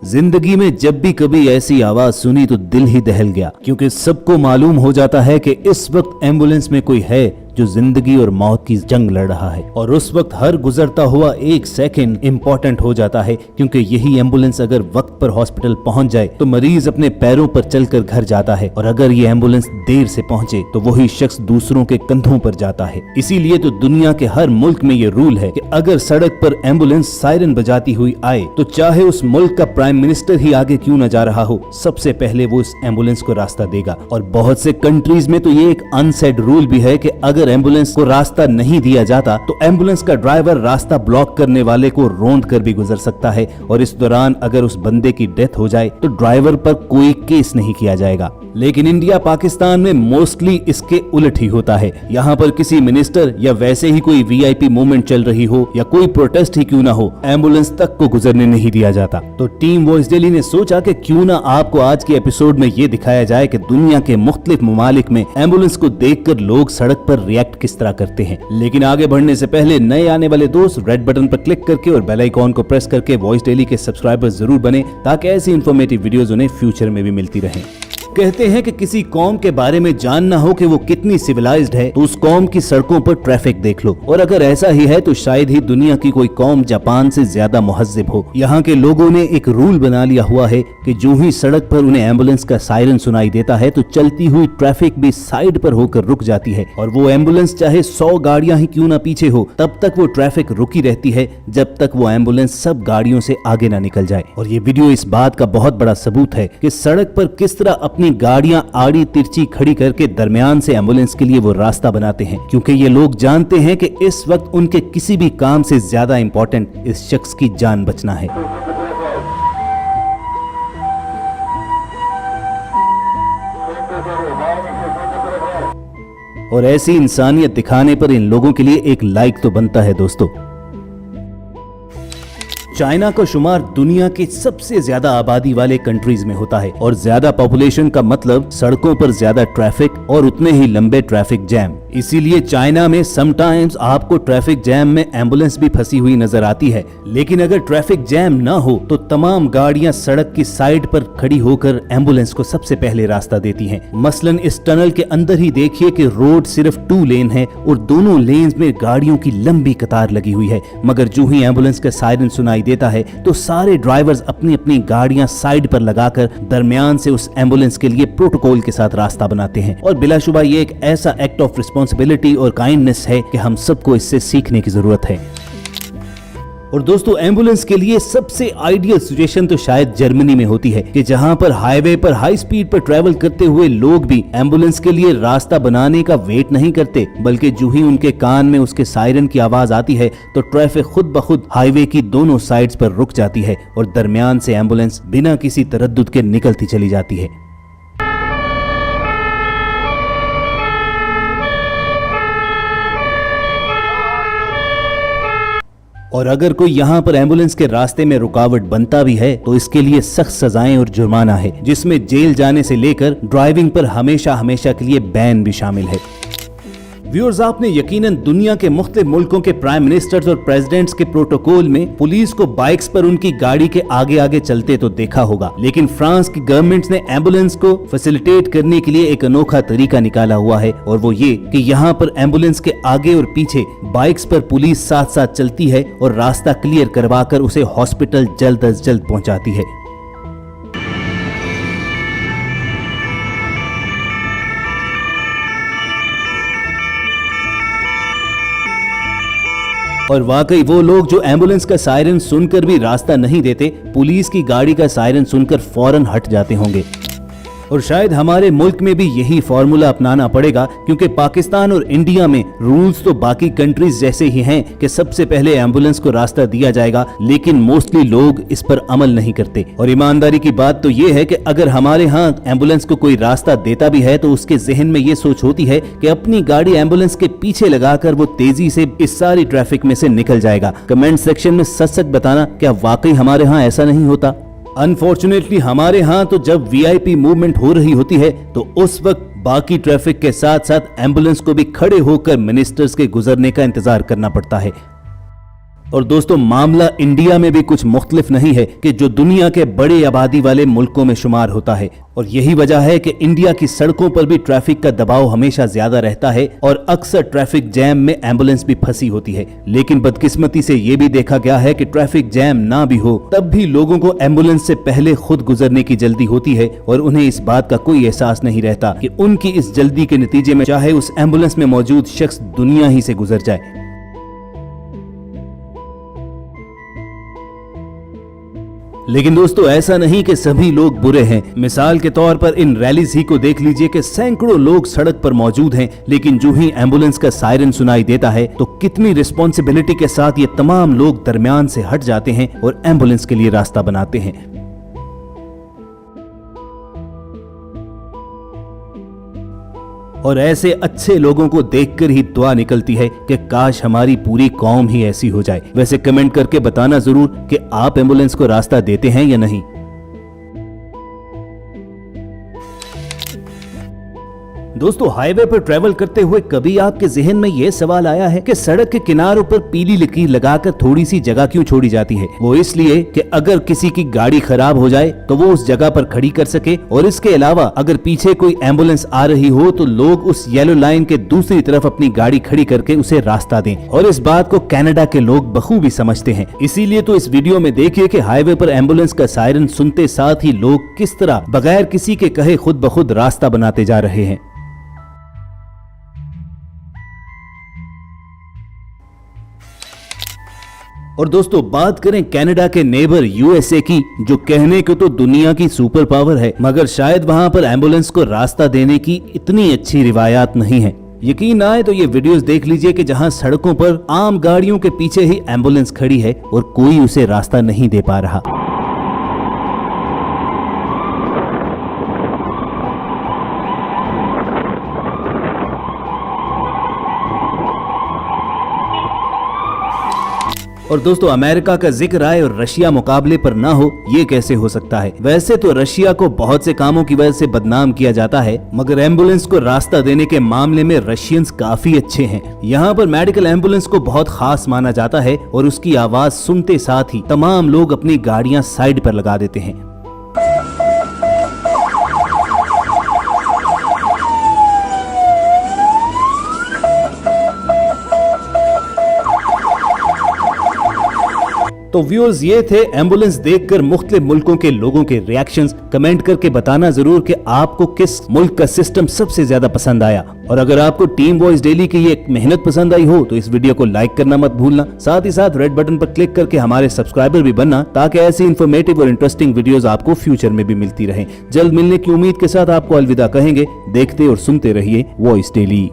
जिंदगी में जब भी कभी ऐसी आवाज सुनी तो दिल ही दहल गया, क्योंकि सबको मालूम हो जाता है कि इस वक्त एम्बुलेंस में कोई है जो जिंदगी और मौत की जंग लड़ रहा है। और उस वक्त हर गुजरता हुआ एक सेकंड इंपॉर्टेंट हो जाता है, क्योंकि यही एम्बुलेंस अगर वक्त पर हॉस्पिटल पहुंच जाए तो मरीज अपने पैरों पर चलकर घर जाता है, और अगर ये एम्बुलेंस देर से पहुंचे तो वही शख्स दूसरों के कंधों पर जाता है। इसीलिए तो दुनिया के हर मुल्क में ये रूल है कि अगर सड़क पर एम्बुलेंस सायरन बजाती हुई आए तो चाहे उस मुल्क का प्राइम मिनिस्टर ही आगे क्यों न जा रहा हो, सबसे पहले वो इस एम्बुलेंस को रास्ता देगा। और बहुत से कंट्रीज में तो ये एक अनसेड रूल भी है कि अगर एम्बुलेंस को रास्ता नहीं दिया जाता तो एम्बुलेंस का ड्राइवर रास्ता ब्लॉक करने वाले को रौंद कर भी गुजर सकता है, और इस दौरान अगर उस बंदे की डेथ हो जाए तो ड्राइवर पर कोई केस नहीं किया जाएगा। लेकिन इंडिया पाकिस्तान में मोस्टली इसके उलट ही होता है। यहाँ पर किसी मिनिस्टर या वैसे ही कोई वीआईपी मूवमेंट चल रही हो या कोई प्रोटेस्ट ही क्यों ना हो, एम्बुलेंस तक को गुजरने नहीं दिया जाता। तो टीम वॉइस डेली ने सोचा कि क्यों ना आपको आज के एपिसोड में ये दिखाया जाए कि दुनिया के मुख्तलिफ ममालिक में एम्बुलेंस को देखकर लोग सड़क पर रिएक्ट किस तरह करते हैं। लेकिन आगे बढ़ने से पहले नए आने वाले दोस्त रेड बटन पर क्लिक करके और बेल आइकॉन को प्रेस करके वॉइस डेली के सब्सक्राइबर जरूर बने, ताकि ऐसी इंफॉर्मेटिव वीडियोस उन्हें फ्यूचर में भी मिलती रहें। कहते हैं कि किसी कौम के बारे में जानना हो कि वो कितनी सिविलाइज्ड है तो उस कौम की सड़कों पर ट्रैफिक देख लो, और अगर ऐसा ही है तो शायद ही दुनिया की कोई कौम जापान से ज्यादा मुहज्जिब हो। यहाँ के लोगों ने एक रूल बना लिया हुआ है कि जो ही सड़क पर उन्हें एम्बुलेंस का सायरन सुनाई देता है तो चलती हुई ट्रैफिक भी साइड पर होकर रुक जाती है, और वो एम्बुलेंस चाहे 100 गाड़ियां ही क्यों ना पीछे हो, तब तक वो ट्रैफिक रुकी रहती है जब तक वो एम्बुलेंस सब गाड़ियों से आगे ना निकल जाए। और ये वीडियो इस बात का बहुत बड़ा सबूत है कि सड़क पर किस तरह अपनी गाड़ियां आड़ी तिरछी खड़ी करके दरमियान से एम्बुलेंस के लिए वो रास्ता बनाते हैं, क्योंकि ये लोग जानते हैं कि इस वक्त उनके किसी भी काम से ज्यादा इंपॉर्टेंट इस शख्स की जान बचना है। और ऐसी इंसानियत दिखाने पर इन लोगों के लिए एक लाइक तो बनता है दोस्तों। चाइना का शुमार दुनिया के सबसे ज्यादा आबादी वाले कंट्रीज में होता है, और ज्यादा पॉपुलेशन का मतलब सड़कों पर ज्यादा ट्रैफिक और उतने ही लंबे ट्रैफिक जैम। इसीलिए चाइना में समटाइम्स आपको ट्रैफिक जैम में एम्बुलेंस भी फंसी हुई नजर आती है। लेकिन अगर ट्रैफिक जैम ना हो तो तमाम गाड़ियां सड़क की साइड पर खड़ी होकर एम्बुलेंस को सबसे पहले रास्ता देती हैं। मसलन इस टनल के अंदर ही देखिए कि रोड सिर्फ 2 लेन है और दोनों लेन्स में गाड़ियों की लंबी कतार लगी हुई है, मगर जो ही एम्बुलेंस का सायरन सुनाई देता है तो सारे ड्राइवर्स अपनी अपनी गाड़ियां साइड पर लगाकर दरमियान से उस एम्बुलेंस के लिए प्रोटोकॉल के साथ रास्ता बनाते हैं। और बिलाशुबा ये एक ऐसा एक्ट ऑफ रिस्पॉन्सिबिलिटी और काइंडनेस है कि हम सबको इससे सीखने की जरूरत है। और दोस्तों, एम्बुलेंस के लिए सबसे आइडियल सिचुएशन तो शायद जर्मनी में होती है, कि जहां पर हाईवे पर हाई स्पीड पर ट्रैवल करते हुए लोग भी एम्बुलेंस के लिए रास्ता बनाने का वेट नहीं करते, बल्कि जो ही उनके कान में उसके सायरन की आवाज आती है तो ट्रैफिक खुद ब खुद हाईवे की दोनों साइड्स पर रुक जाती है और दरमियान से एम्बुलेंस बिना किसी तरद्दुद के निकलती चली जाती है। और अगर कोई यहाँ पर एम्बुलेंस के रास्ते में रुकावट बनता भी है तो इसके लिए सख्त सजाएं और जुर्माना है, जिसमें जेल जाने से लेकर ड्राइविंग पर हमेशा हमेशा के लिए बैन भी शामिल है। व्यूअर्स, आपने यकीनन दुनिया के मुख्तलिफ मुल्कों के प्राइम मिनिस्टर्स और प्रेसिडेंट्स के प्रोटोकॉल में पुलिस को बाइक्स पर उनकी गाड़ी के आगे आगे चलते तो देखा होगा, लेकिन फ्रांस की गवर्नमेंट ने एम्बुलेंस को फैसिलिटेट करने के लिए एक अनोखा तरीका निकाला हुआ है, और वो ये कि यहाँ पर एम्बुलेंस के आगे और पीछे बाइक्स पर पुलिस साथ साथ चलती है और रास्ता क्लियर करवा कर उसे हॉस्पिटल जल्द अज जल्द पहुँचाती है। और वाकई वो लोग जो एम्बुलेंस का सायरन सुनकर भी रास्ता नहीं देते, पुलिस की गाड़ी का सायरन सुनकर फौरन हट जाते होंगे। और शायद हमारे मुल्क में भी यही फॉर्मूला अपनाना पड़ेगा, क्योंकि पाकिस्तान और इंडिया में रूल्स तो बाकी कंट्रीज जैसे ही हैं कि सबसे पहले एम्बुलेंस को रास्ता दिया जाएगा, लेकिन मोस्टली लोग इस पर अमल नहीं करते। और ईमानदारी की बात तो ये है कि अगर हमारे यहाँ एम्बुलेंस को कोई रास्ता देता भी है तो उसके जहन में ये सोच होती है कि अपनी गाड़ी एम्बुलेंस के पीछे लगाकर वो तेजी से इस सारी ट्रैफिक में से निकल जाएगा। कमेंट सेक्शन में सच सच बताना, क्या वाकई हमारे यहाँ ऐसा नहीं होता? अनफॉर्चुनेटली हमारे यहाँ तो जब वीआईपी मूवमेंट हो रही होती है तो उस वक्त बाकी ट्रैफिक के साथ साथ एम्बुलेंस को भी खड़े होकर मिनिस्टर्स के गुजरने का इंतजार करना पड़ता है। और दोस्तों, मामला इंडिया में भी कुछ मुख्तलिफ नहीं है कि जो दुनिया के बड़े आबादी वाले मुल्कों में शुमार होता है, और यही वजह है कि इंडिया की सड़कों पर भी ट्रैफिक का दबाव हमेशा ज्यादा रहता है और अक्सर ट्रैफिक जैम में एम्बुलेंस भी फंसी होती है। लेकिन बदकिस्मती से ये भी देखा गया है कि ट्रैफिक जैम ना भी हो तब भी लोगों को एम्बुलेंस से पहले खुद गुजरने की जल्दी होती है और उन्हें इस बात का कोई एहसास नहीं रहता कि उनकी इस जल्दी के नतीजे में चाहे उस एम्बुलेंस में मौजूद शख्स दुनिया ही से गुजर जाए। लेकिन दोस्तों, ऐसा नहीं कि सभी लोग बुरे हैं। मिसाल के तौर पर इन रैलीज ही को देख लीजिए कि सैकड़ों लोग सड़क पर मौजूद हैं, लेकिन जो ही एम्बुलेंस का सायरन सुनाई देता है तो कितनी रिस्पॉन्सिबिलिटी के साथ ये तमाम लोग दरमियान से हट जाते हैं और एम्बुलेंस के लिए रास्ता बनाते हैं। और ऐसे अच्छे लोगों को देखकर ही दुआ निकलती है कि काश हमारी पूरी कौम ही ऐसी हो जाए। वैसे कमेंट करके बताना जरूर कि आप एम्बुलेंस को रास्ता देते हैं या नहीं। दोस्तों, हाईवे पर ट्रैवल करते हुए कभी आपके जहन में यह सवाल आया है कि सड़क के किनारों पर पीली लकीर लगाकर थोड़ी सी जगह क्यों छोड़ी जाती है? वो इसलिए कि अगर किसी की गाड़ी खराब हो जाए तो वो उस जगह पर खड़ी कर सके, और इसके अलावा अगर पीछे कोई एम्बुलेंस आ रही हो तो लोग उस येलो लाइन के दूसरी तरफ अपनी गाड़ी खड़ी करके उसे रास्ता दें। और इस बात को कनाडा के लोग बखूबी समझते हैं। इसीलिए तो इस वीडियो में देखिए कि हाईवे पर एम्बुलेंस का सायरन सुनते साथ ही लोग किस तरह बगैर किसी के कहे खुद ब खुद रास्ता बनाते जा रहे हैं। और दोस्तों, बात करें कनाडा के नेबर यूएसए की, जो कहने को तो दुनिया की सुपर पावर है, मगर शायद वहां पर एम्बुलेंस को रास्ता देने की इतनी अच्छी रिवायात नहीं है। यकीन आए तो ये वीडियोस देख लीजिए कि जहां सड़कों पर आम गाड़ियों के पीछे ही एम्बुलेंस खड़ी है और कोई उसे रास्ता नहीं दे पा रहा। और दोस्तों, अमेरिका का जिक्र आए और रशिया मुकाबले पर ना हो, ये कैसे हो सकता है? वैसे तो रशिया को बहुत से कामों की वजह से बदनाम किया जाता है, मगर एम्बुलेंस को रास्ता देने के मामले में रशियंस काफी अच्छे हैं। यहाँ पर मेडिकल एम्बुलेंस को बहुत खास माना जाता है और उसकी आवाज सुनते साथ ही तमाम लोग अपनी गाड़ियां साइड पर लगा देते हैं। तो व्यूअर्स, ये थे एम्बुलेंस देखकर मुख्तलिफ मुल्कों के लोगों के रिएक्शंस। कमेंट करके बताना जरूर कि आपको किस मुल्क का सिस्टम सबसे ज्यादा पसंद आया। और अगर आपको टीम वॉइस डेली की ये मेहनत पसंद आई हो तो इस वीडियो को लाइक करना मत भूलना। साथ ही साथ रेड बटन पर क्लिक करके हमारे सब्सक्राइबर भी बनना, ताकि ऐसी इन्फॉर्मेटिव और इंटरेस्टिंग वीडियोस आपको फ्यूचर में भी मिलती रहें। जल्द मिलने की उम्मीद के साथ आपको अलविदा कहेंगे। देखते और सुनते रहिए वॉइस डेली।